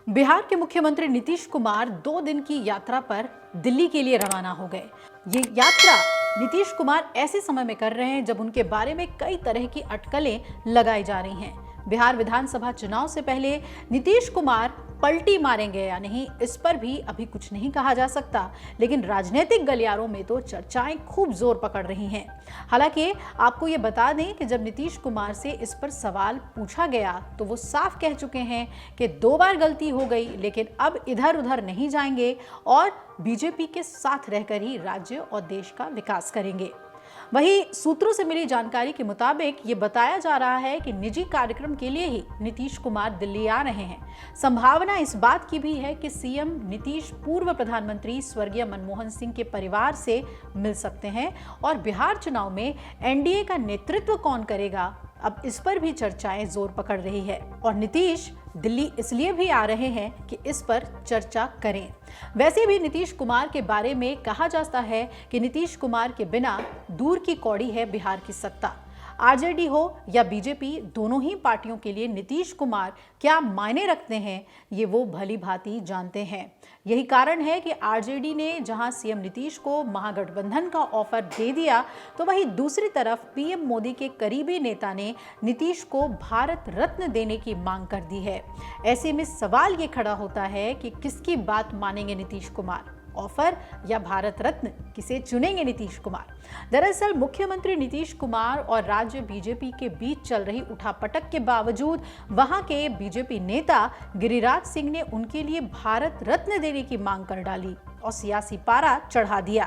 बिहार के मुख्यमंत्री नीतीश कुमार 2 दिन की यात्रा पर दिल्ली के लिए रवाना हो गए। ये यात्रा नीतीश कुमार ऐसे समय में कर रहे हैं जब उनके बारे में कई तरह की अटकलें लगाई जा रही हैं। बिहार विधानसभा चुनाव से पहले नीतीश कुमार पलटी मारेंगे या नहीं, इस पर भी अभी कुछ नहीं कहा जा सकता, लेकिन राजनीतिक गलियारों में तो चर्चाएं खूब जोर पकड़ रही हैं। हालांकि आपको ये बता दें कि जब नीतीश कुमार से इस पर सवाल पूछा गया तो वो साफ कह चुके हैं कि 2 बार गलती हो गई, लेकिन अब इधर उधर नहीं जाएंगे और बीजेपी के साथ रहकर ही राज्य और देश का विकास करेंगे। वहीं सूत्रों से मिली जानकारी के मुताबिक ये बताया जा रहा है कि निजी कार्यक्रम के लिए ही नीतीश कुमार दिल्ली आ रहे हैं। संभावना इस बात की भी है कि सीएम नीतीश पूर्व प्रधानमंत्री स्वर्गीय मनमोहन सिंह के परिवार से मिल सकते हैं और बिहार चुनाव में एनडीए का नेतृत्व कौन करेगा, अब इस पर भी चर्चाएं जोर पकड़ रही है। और नीतीश दिल्ली इसलिए भी आ रहे हैं कि इस पर चर्चा करें। वैसे भी नीतीश कुमार के बारे में कहा जाता है कि नीतीश कुमार के बिना दूर की कौड़ी है बिहार की सत्ता। आरजेडी हो या बीजेपी, दोनों ही पार्टियों के लिए नीतीश कुमार क्या मायने रखते हैं ये वो भली भांति जानते हैं। यही कारण है कि आरजेडी ने जहां सीएम नीतीश को महागठबंधन का ऑफर दे दिया, तो वहीं दूसरी तरफ पीएम मोदी के करीबी नेता ने नीतीश को भारत रत्न देने की मांग कर दी है। ऐसे में सवाल ये खड़ा होता है कि किसकी बात मानेंगे नीतीश कुमार, ऑफर या भारत रत्न, किसे चुनेंगे नीतीश कुमार। दरअसल मुख्यमंत्री नीतीश कुमार और राज्य बीजेपी के बीच चल रही उठापटक के बावजूद वहां के बीजेपी नेता गिरिराज सिंह ने उनके लिए भारत रत्न देने की मांग कर डाली और सियासी पारा चढ़ा दिया।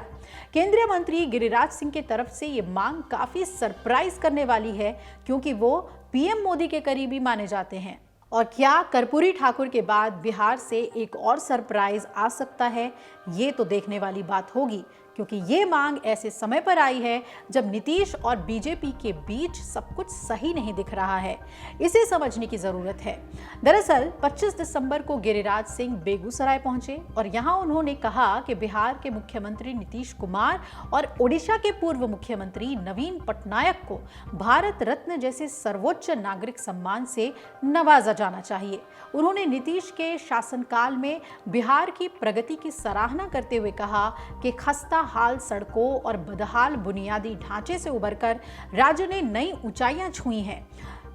केंद्रीय मंत्री गिरिराज सिंह की तरफ से ये मांग काफी सरप्राइज करने वाली है, क्योंकि वो पीएम मोदी के करीबी माने जाते हैं। और क्या कर्पूरी ठाकुर के बाद बिहार से एक और सरप्राइज आ सकता है, ये तो देखने वाली बात होगी, क्योंकि ये मांग ऐसे समय पर आई है जब नीतीश और बीजेपी के बीच सब कुछ सही नहीं दिख रहा है। इसे समझने की जरूरत है। दरअसल 25 दिसंबर को गिरिराज सिंह बेगूसराय पहुंचे और यहां उन्होंने कहा कि बिहार के मुख्यमंत्री नीतीश कुमार और ओडिशा के पूर्व मुख्यमंत्री नवीन पटनायक को भारत रत्न जैसे सर्वोच्च नागरिक सम्मान से नवाजा जाना चाहिए। उन्होंने नीतीश के शासनकाल में बिहार की प्रगति की सराहना करते हुए कहा कि खस्ता हाल सड़कों और बदहाल बुनियादी ढांचे से उबरकर राज्य ने नई ऊंचाइयां छुई हैं।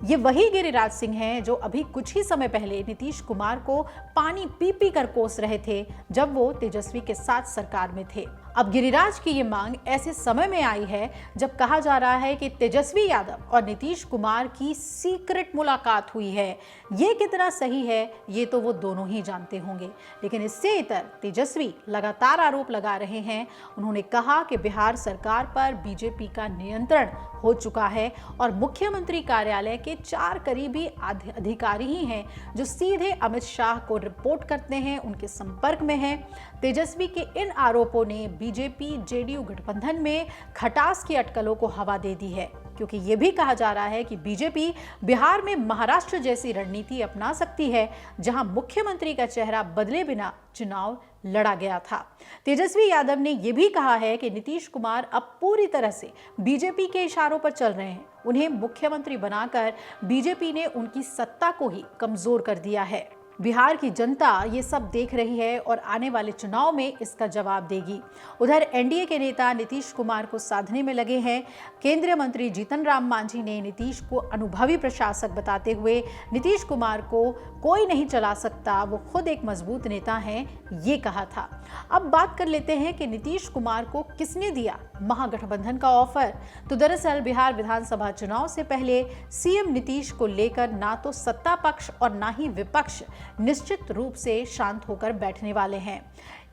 ये वही गिरिराज सिंह हैं जो अभी कुछ ही समय पहले नीतीश कुमार को पानी पी पी कर कोस रहे थे जब वो तेजस्वी के साथ सरकार में थे। अब गिरिराज की ये मांग ऐसे समय में आई है जब कहा जा रहा है कि तेजस्वी यादव और नीतीश कुमार की सीक्रेट मुलाकात हुई है। ये कितना सही है ये तो वो दोनों ही जानते होंगे, लेकिन इससे इतर तेजस्वी लगातार आरोप लगा रहे हैं। उन्होंने कहा कि बिहार सरकार पर बीजेपी का नियंत्रण हो चुका है और मुख्यमंत्री कार्यालय के 4 करीबी अधिकारी ही हैं जो सीधे अमित शाह को रिपोर्ट करते हैं, उनके संपर्क में हैं। तेजस्वी के इन आरोपों ने बीजेपी जेडीयू गठबंधन में खटास की अटकलों को हवा दे दी है, क्योंकि यह भी कहा जा रहा है कि बीजेपी बिहार में महाराष्ट्र जैसी रणनीति अपना सकती है, जहां मुख्यमंत्री का चेहरा बदले बिना चुनाव लड़ा गया था। तेजस्वी यादव ने यह भी कहा है कि नीतीश कुमार अब पूरी तरह से बीजेपी के इशारों पर चल रहे हैं। उन्हें मुख्यमंत्री बनाकर बीजेपी ने उनकी सत्ता को ही कमजोर कर दिया है। बिहार की जनता ये सब देख रही है और आने वाले चुनाव में इसका जवाब देगी। उधर एनडीए के नेता नीतीश कुमार को साधने में लगे हैं। केंद्रीय मंत्री जीतन राम मांझी ने नीतीश को अनुभवी प्रशासक बताते हुए नीतीश कुमार को कोई नहीं चला सकता, वो खुद एक मजबूत नेता हैं, ये कहा था। अब बात कर लेते हैं कि नीतीश कुमार को किसने दिया महागठबंधन का ऑफर। तो दरअसल बिहार विधानसभा चुनाव से पहले सीएम नीतीश को लेकर ना तो सत्ता पक्ष और ना ही विपक्ष निश्चित रूप से शांत होकर बैठने वाले हैं।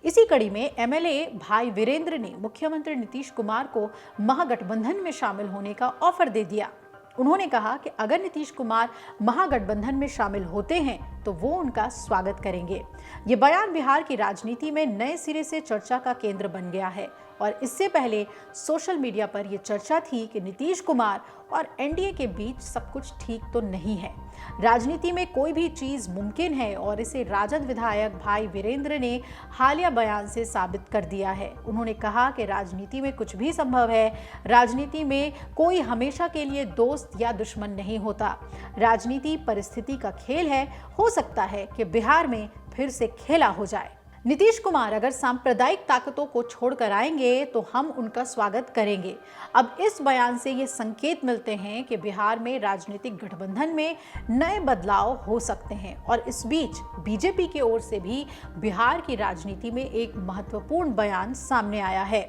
इसी कड़ी में एमएलए भाई वीरेंद्र ने मुख्यमंत्री नीतीश कुमार को महागठबंधन में शामिल होने का ऑफर दे दिया। उन्होंने कहा कि अगर नीतीश कुमार महागठबंधन में शामिल होते हैं तो वो उनका स्वागत करेंगे। ये बयान बिहार की राजनीति में नए सिरे से चर्चा का केंद्र बन गया है। और इससे पहले सोशल मीडिया पर यह चर्चा थी कि नीतीश कुमार और एनडीए के बीच सब कुछ ठीक तो नहीं है। राजनीति में कोई भी चीज मुमकिन है और इसे राजद विधायक भाई वीरेंद्र ने हालिया बयान से साबित कर दिया है। उन्होंने कहा कि राजनीति में कुछ भी संभव है। राजनीति में कोई हमेशा के लिए दोस्त या दुश्मन नहीं होता। राजनीति परिस्थिति का खेल है। हो सकता है कि बिहार में फिर से खेला हो जाए। नीतीश कुमार अगर सांप्रदायिक ताकतों को छोड़कर आएंगे तो हम उनका स्वागत करेंगे। अब इस बयान से ये संकेत मिलते हैं कि बिहार में राजनीतिक गठबंधन में नए बदलाव हो सकते हैं और इस बीच बीजेपी की ओर से भी बिहार की राजनीति में एक महत्वपूर्ण बयान सामने आया है।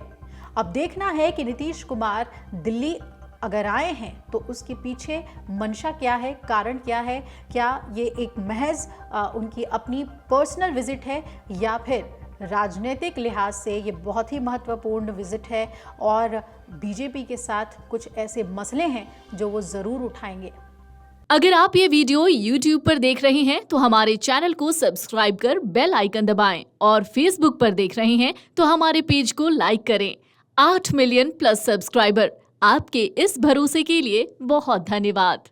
अब देखना है कि नीतीश कुमार दिल्ली अगर आए हैं तो उसके पीछे मंशा क्या है, कारण क्या है। क्या ये एक महज उनकी अपनी पर्सनल विजिट है या फिर राजनीतिक लिहाज से ये बहुत ही महत्वपूर्ण विजिट है और बीजेपी के साथ कुछ ऐसे मसले हैं जो वो ज़रूर उठाएंगे। अगर आप ये वीडियो YouTube पर देख रहे हैं तो हमारे चैनल को सब्सक्राइब कर बेल आइकन दबाएं और Facebook पर देख रहे हैं तो हमारे पेज को लाइक करें। 8 मिलियन प्लस सब्सक्राइबर, आपके इस भरोसे के लिए बहुत धन्यवाद।